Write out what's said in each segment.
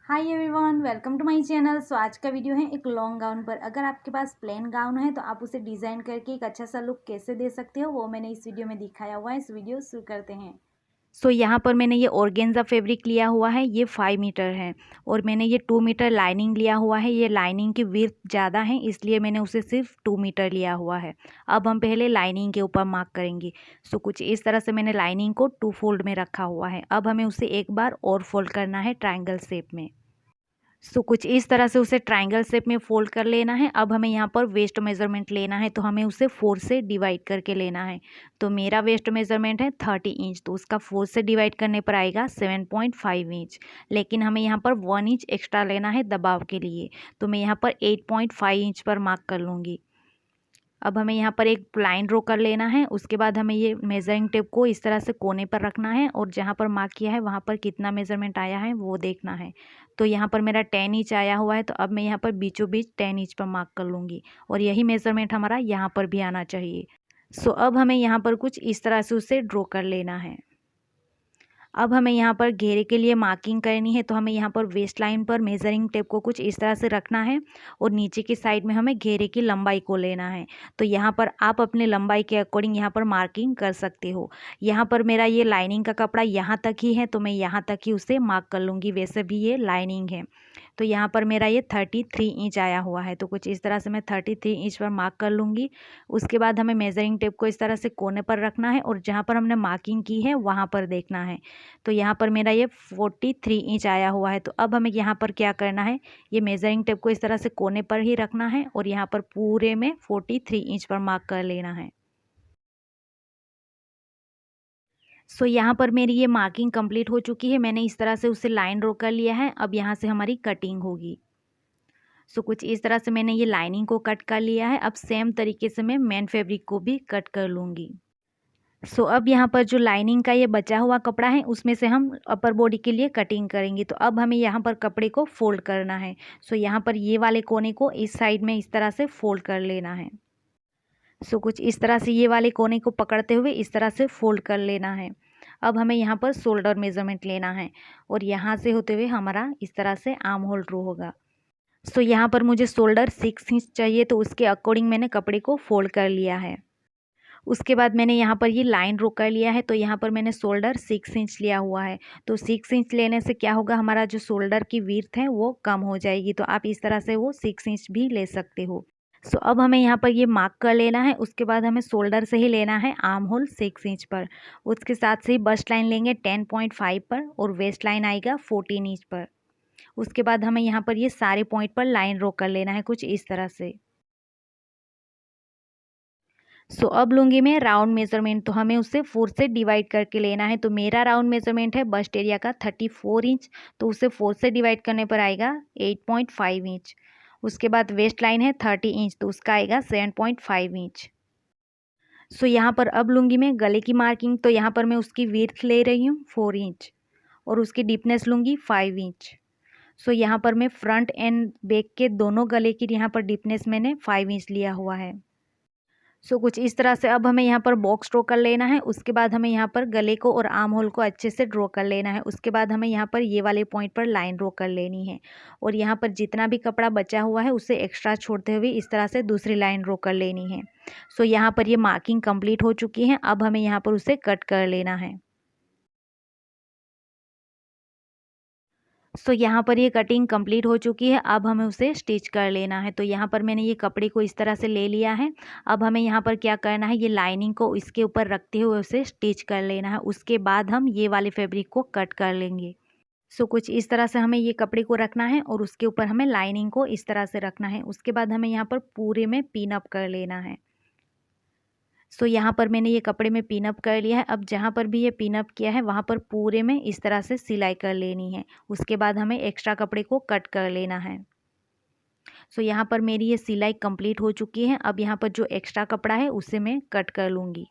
Hi everyone, welcome to my channel. So आज का video है एक लॉन्ग गाउन पर। अगर आपके पास प्लेन गाउन है तो आप उसे डिज़ाइन करके एक अच्छा सा लुक कैसे दे सकते हो वो मैंने इस वीडियो में दिखाया हुआ है। इस वीडियो शुरू करते हैं। सो यहाँ पर मैंने ये ऑर्गेन्जा फैब्रिक लिया हुआ है, ये 5 मीटर है और मैंने ये 2 मीटर लाइनिंग लिया हुआ है। ये लाइनिंग की विड्थ ज़्यादा है इसलिए मैंने उसे सिर्फ 2 मीटर लिया हुआ है। अब हम पहले लाइनिंग के ऊपर मार्क करेंगे। सो कुछ इस तरह से मैंने लाइनिंग को 2 फोल्ड में रखा हुआ है। अब हमें उसे एक बार और फोल्ड करना है ट्रायंगल शेप में। सो कुछ इस तरह से उसे ट्रायंगल शेप में फोल्ड कर लेना है। अब हमें यहाँ पर वेस्ट मेज़रमेंट लेना है तो हमें उसे 4 से डिवाइड करके लेना है। तो मेरा वेस्ट मेज़रमेंट है 30 इंच, तो उसका 4 से डिवाइड करने पर आएगा 7.5 इंच। लेकिन हमें यहाँ पर 1 इंच एक्स्ट्रा लेना है दबाव के लिए, तो मैं यहाँ पर 8.5 इंच पर मार्क कर लूँगी। अब हमें यहाँ पर एक लाइन ड्रॉ कर लेना है। उसके बाद हमें ये मेजरिंग टेप को इस तरह से कोने पर रखना है और जहाँ पर मार्क किया है वहाँ पर कितना मेज़रमेंट आया है वो देखना है। तो यहाँ पर मेरा 10 इंच आया हुआ है, तो अब मैं यहाँ पर बीचों बीच 10 इंच पर मार्क कर लूँगी और यही मेज़रमेंट हमारा यहाँ पर भी आना चाहिए। सो अब हमें यहाँ पर कुछ इस तरह से उसे ड्रॉ कर लेना है। अब हमें यहाँ पर घेरे के लिए मार्किंग करनी है, तो हमें यहाँ पर वेस्ट लाइन पर मेजरिंग टेप को कुछ इस तरह से रखना है और नीचे की साइड में हमें घेरे की लंबाई को लेना है। तो यहाँ पर आप अपने लंबाई के अकॉर्डिंग यहाँ पर मार्किंग कर सकते हो। यहाँ पर मेरा ये लाइनिंग का कपड़ा यहाँ तक ही है तो मैं यहाँ तक ही उसे मार्क कर लूँगी, वैसे भी ये लाइनिंग है। तो यहाँ पर मेरा ये 33 इंच आया हुआ है, तो कुछ इस तरह से मैं 33 इंच पर मार्क कर लूँगी। उसके बाद हमें मेजरिंग टेप को इस तरह से कोने पर रखना है और जहाँ पर हमने मार्किंग की है वहाँ पर देखना है। तो यहाँ पर मेरा ये 43 इंच आया हुआ है। तो अब हमें यहाँ पर क्या करना है, ये मेजरिंग टेप को इस तरह से कोने पर ही रखना है और यहाँ पर पूरे में 43 इंच पर मार्क कर लेना है। सो यहाँ पर मेरी ये मार्किंग कंप्लीट हो चुकी है। मैंने इस तरह से उसे लाइन ड्रॉ कर लिया है। अब यहाँ से हमारी कटिंग होगी। सो कुछ इस तरह से मैंने ये लाइनिंग को कट कर लिया है। अब सेम तरीके से मैं मेन फैब्रिक को भी कट कर लूँगी। सो अब यहाँ पर जो लाइनिंग का ये बचा हुआ कपड़ा है उसमें से हम अपर बॉडी के लिए कटिंग करेंगे। तो अब हमें यहाँ पर कपड़े को फोल्ड करना है। सो यहाँ पर ये वाले कोने को इस साइड में इस तरह से फोल्ड कर लेना है। सो कुछ इस तरह से ये वाले कोने को पकड़ते हुए इस तरह से फोल्ड कर लेना है। अब हमें यहाँ पर शोल्डर मेज़रमेंट लेना है और यहाँ से होते हुए हमारा इस तरह से आर्म होल ड्रॉ होगा। सो यहाँ पर मुझे शोल्डर 6 इंच चाहिए, तो उसके अकॉर्डिंग मैंने कपड़े को फोल्ड कर लिया है। उसके बाद मैंने यहाँ पर ये लाइन ड्रॉ कर लिया है, तो यहाँ पर मैंने शोल्डर 6 इंच लिया हुआ है। तो 6 इंच लेने से क्या होगा, हमारा जो शोल्डर की विड्थ है वो कम हो जाएगी। तो आप इस तरह से वो 6 इंच भी ले सकते हो। सो अब हमें यहाँ पर ये मार्क कर लेना है। उसके बाद हमें शोल्डर से ही लेना है आर्म होल 6 इंच पर। उसके साथ से ही बस्ट लाइन लेंगे 10.5 पर और वेस्ट लाइन आएगा 14 इंच पर। उसके बाद हमें यहाँ पर ये सारे पॉइंट पर लाइन ड्रॉ कर लेना है कुछ इस तरह से। सो अब लूँगी मैं राउंड मेज़रमेंट, तो हमें उसे 4 से डिवाइड करके लेना है। तो मेरा राउंड मेज़रमेंट है बस्ट एरिया का 34 इंच, तो उसे 4 से डिवाइड करने पर आएगा 8.5 इंच। उसके बाद वेस्ट लाइन है 30 इंच, तो उसका आएगा 7.5 इंच। सो यहाँ पर अब लूँगी मैं गले की मार्किंग, तो यहाँ पर मैं उसकी विड्थ ले रही हूँ 4 इंच और उसकी डीपनेस लूँगी 5 इंच। सो यहाँ पर मैं फ्रंट एंड बैक के दोनों गले की यहाँ पर डीपनेस मैंने 5 इंच लिया हुआ है। सो कुछ इस तरह से अब हमें यहाँ पर बॉक्स ड्रॉ कर लेना है। उसके बाद हमें यहाँ पर गले को और आर्म होल को अच्छे से ड्रॉ कर लेना है। उसके बाद हमें यहाँ पर ये वाले पॉइंट पर लाइन ड्रॉ कर लेनी है और यहाँ पर जितना भी कपड़ा बचा हुआ है उसे एक्स्ट्रा छोड़ते हुए इस तरह से दूसरी लाइन ड्रॉ कर लेनी है। सो यहाँ पर ये मार्किंग कंप्लीट हो चुकी है। अब हमें यहाँ पर उसे कट कर लेना है। सो यहाँ पर ये कटिंग कंप्लीट हो चुकी है। अब हमें उसे स्टिच कर लेना है। तो यहाँ पर मैंने ये कपड़े को इस तरह से ले लिया है। अब हमें यहाँ पर क्या करना है, ये लाइनिंग को इसके ऊपर रखते हुए उसे स्टिच कर लेना है। उसके बाद हम ये वाले फैब्रिक को कट कर लेंगे। सो कुछ इस तरह से हमें ये कपड़े को रखना है और उसके ऊपर हमें लाइनिंग को इस तरह से रखना है। उसके बाद हमें यहाँ पर पूरे में पिन अप कर लेना है। सो यहाँ पर मैंने ये कपड़े में पिन अप कर लिया है। अब जहाँ पर भी ये पिन अप किया है वहाँ पर पूरे में इस तरह से सिलाई कर लेनी है। उसके बाद हमें एक्स्ट्रा कपड़े को कट कर लेना है। सो यहाँ पर मेरी ये सिलाई कंप्लीट हो चुकी है। अब यहाँ पर जो एक्स्ट्रा कपड़ा है उसे मैं कट कर लूँगी।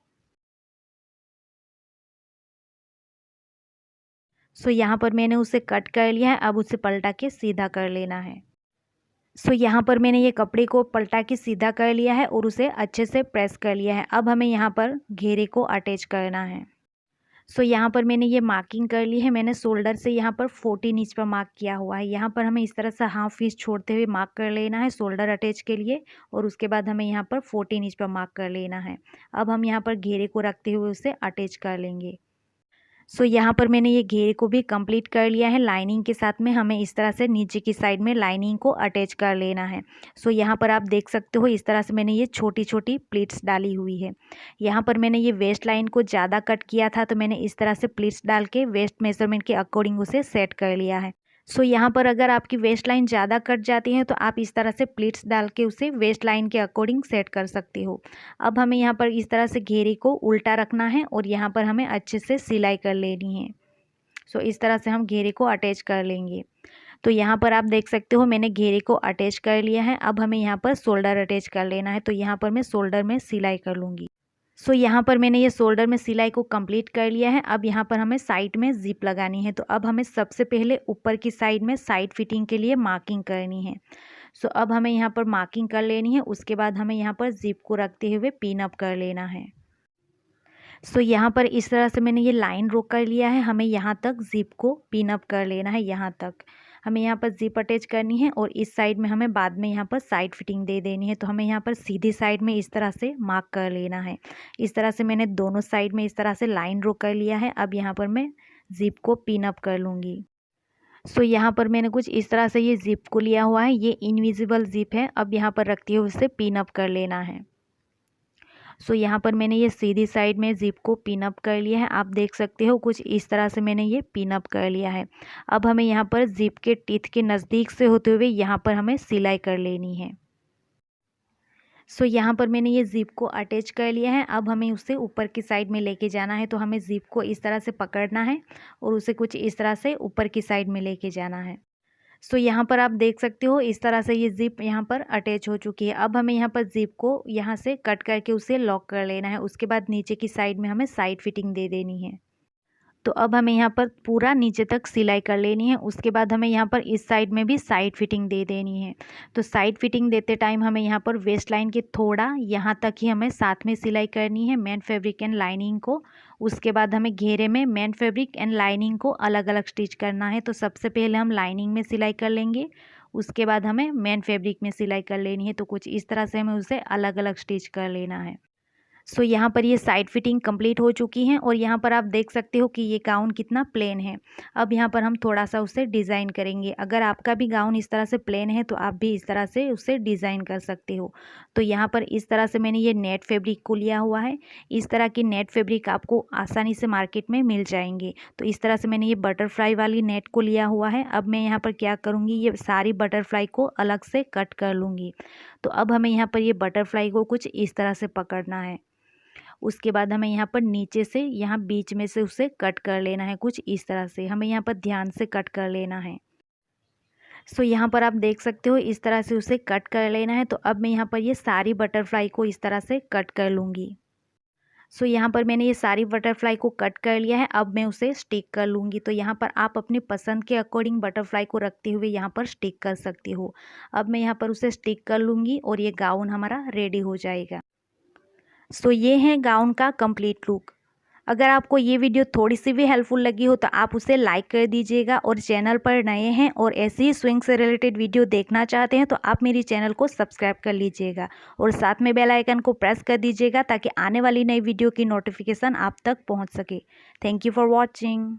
सो यहाँ पर मैंने उसे कट कर लिया है। अब उसे पलटा के सीधा कर लेना है। सो यहाँ पर मैंने ये कपड़े को पलटा के सीधा कर लिया है और उसे अच्छे से प्रेस कर लिया है। अब हमें यहाँ पर घेरे को अटैच करना है। सो यहाँ पर मैंने ये मार्किंग कर ली है। मैंने शोल्डर से यहाँ पर 14 इंच पर मार्क किया हुआ है। यहाँ पर हमें इस तरह से हाफ इंच छोड़ते हुए मार्क कर लेना है शोल्डर अटैच के लिए, और उसके बाद हमें यहाँ पर 14 इंच पर मार्क कर लेना है। अब हम यहाँ पर घेरे को रखते हुए उसे अटैच कर लेंगे। सो यहाँ पर मैंने ये घेरे को भी कंप्लीट कर लिया है। लाइनिंग के साथ में हमें इस तरह से नीचे की साइड में लाइनिंग को अटैच कर लेना है। सो यहाँ पर आप देख सकते हो इस तरह से मैंने ये छोटी छोटी प्लीट्स डाली हुई है। यहाँ पर मैंने ये वेस्ट लाइन को ज़्यादा कट किया था, तो मैंने इस तरह से प्लीट्स डाल के वेस्ट मेजरमेंट के अकॉर्डिंग उसे सेट कर लिया है। सो यहाँ पर अगर आपकी वेस्ट लाइन ज़्यादा कट जाती है तो आप इस तरह से प्लीट्स डाल के उसे वेस्ट लाइन के अकॉर्डिंग सेट कर सकते हो। अब हमें यहाँ पर इस तरह से घेरे को उल्टा रखना है और यहाँ पर हमें अच्छे से सिलाई कर लेनी है। सो इस तरह से हम घेरे को अटैच कर लेंगे। तो यहाँ पर आप देख सकते हो मैंने घेरे को अटैच कर लिया है। अब हमें यहाँ पर शोल्डर अटैच कर लेना है। तो यहाँ पर मैं शोल्डर में सिलाई कर लूँगी। सो यहाँ पर मैंने ये शोल्डर में सिलाई को कंप्लीट कर लिया है। अब यहाँ पर हमें साइड में जिप लगानी है। तो अब हमें सबसे पहले ऊपर की साइड में साइड फिटिंग के लिए मार्किंग करनी है। सो अब हमें यहाँ पर मार्किंग कर लेनी है। उसके बाद हमें यहाँ पर जिप को रखते हुए पिन अप कर लेना है। सो यहाँ पर इस तरह से मैंने ये लाइन ड्रॉ कर लिया है। हमें यहाँ तक जिप को पिन अप कर लेना है। यहाँ तक हमें यहाँ पर जिप अटैच करनी है और इस साइड में हमें बाद में यहाँ पर साइड फिटिंग दे देनी है। तो हमें यहाँ पर सीधी साइड में इस तरह से मार्क कर लेना है। इस तरह से मैंने दोनों साइड में इस तरह से लाइन ड्रॉ कर लिया है। अब यहाँ पर मैं जिप को पिन अप कर लूँगी। सो यहाँ पर मैंने कुछ इस तरह से ये जिप को लिया हुआ है। ये इनविजिबल जिप है। अब यहाँ पर रखते हुए उसे पिन अप कर लेना है। सो यहाँ पर मैंने ये सीधी साइड में जिप को पिन अप कर लिया है। आप देख सकते हो कुछ इस तरह से मैंने ये पिन अप कर लिया है। अब हमें यहाँ पर जिप के टीथ के नज़दीक से होते हुए यहाँ पर हमें सिलाई कर लेनी है। सो यहाँ पर मैंने ये जिप को अटैच कर लिया है। अब हमें उसे ऊपर की साइड में लेके जाना है। तो हमें जिप को इस तरह से पकड़ना है और उसे कुछ इस तरह से ऊपर की साइड में लेके जाना है। सो यहाँ पर आप देख सकते हो इस तरह से ये जिप यहाँ पर अटैच हो चुकी है। अब हमें यहाँ पर जिप को यहाँ से कट करके उसे लॉक कर लेना है। उसके बाद नीचे की साइड में हमें साइड फिटिंग दे देनी है। तो अब हमें यहाँ पर पूरा नीचे तक सिलाई कर लेनी है। उसके बाद हमें यहाँ पर इस साइड में भी साइड फिटिंग दे देनी है। तो साइड फिटिंग देते टाइम हमें यहाँ पर वेस्ट लाइन के थोड़ा यहाँ तक ही हमें साथ में सिलाई करनी है मेन फैब्रिक एंड लाइनिंग को। उसके बाद हमें घेरे में मेन फैब्रिक एंड लाइनिंग को अलग अलग स्टिच करना है। तो सबसे पहले हम लाइनिंग में सिलाई कर लेंगे, उसके बाद हमें मेन फैब्रिक में सिलाई कर लेनी है। तो कुछ इस तरह से हमें उसे अलग अलग स्टिच कर लेना है। सो यहाँ पर ये साइड फिटिंग कंप्लीट हो चुकी हैं और यहाँ पर आप देख सकते हो कि ये गाउन कितना प्लेन है। अब यहाँ पर हम थोड़ा सा उसे डिज़ाइन करेंगे। अगर आपका भी गाउन इस तरह से प्लेन है तो आप भी इस तरह से उसे डिज़ाइन कर सकते हो। तो यहाँ पर इस तरह से मैंने ये नेट फैब्रिक को लिया हुआ है। इस तरह की नेट फैब्रिक आपको आसानी से मार्केट में मिल जाएंगे। तो इस तरह से मैंने ये बटरफ्लाई वाली नेट को लिया हुआ है। अब मैं यहाँ पर क्या करूँगी, ये सारी बटरफ्लाई को अलग से कट कर लूँगी। तो अब हमें यहाँ पर ये बटरफ्लाई को कुछ इस तरह से पकड़ना है। उसके बाद हमें यहाँ पर नीचे से यहाँ बीच में से उसे कट कर लेना है। कुछ इस तरह से हमें यहाँ पर ध्यान से कट कर लेना है। सो यहाँ पर आप देख सकते हो इस तरह से उसे कट कर लेना है। तो अब मैं यहाँ पर ये सारी बटरफ्लाई को इस तरह से कट कर लूँगी। सो यहाँ पर मैंने ये सारी बटरफ्लाई को कट कर लिया है। अब मैं उसे स्टिक कर लूँगी। तो यहाँ पर आप अपनी पसंद के अकॉर्डिंग बटरफ्लाई को रखते हुए यहाँ पर स्टिक कर सकती हो। अब मैं यहाँ पर उसे स्टिक कर लूँगी और ये गाउन हमारा रेडी हो जाएगा। सो ये है गाउन का कंप्लीट लुक। अगर आपको ये वीडियो थोड़ी सी भी हेल्पफुल लगी हो तो आप उसे लाइक कर दीजिएगा, और चैनल पर नए हैं और ऐसे ही स्विंग से रिलेटेड वीडियो देखना चाहते हैं तो आप मेरी चैनल को सब्सक्राइब कर लीजिएगा और साथ में बेल आइकन को प्रेस कर दीजिएगा ताकि आने वाली नई वीडियो की नोटिफिकेशन आप तक पहुंच सके। Thank you for watching.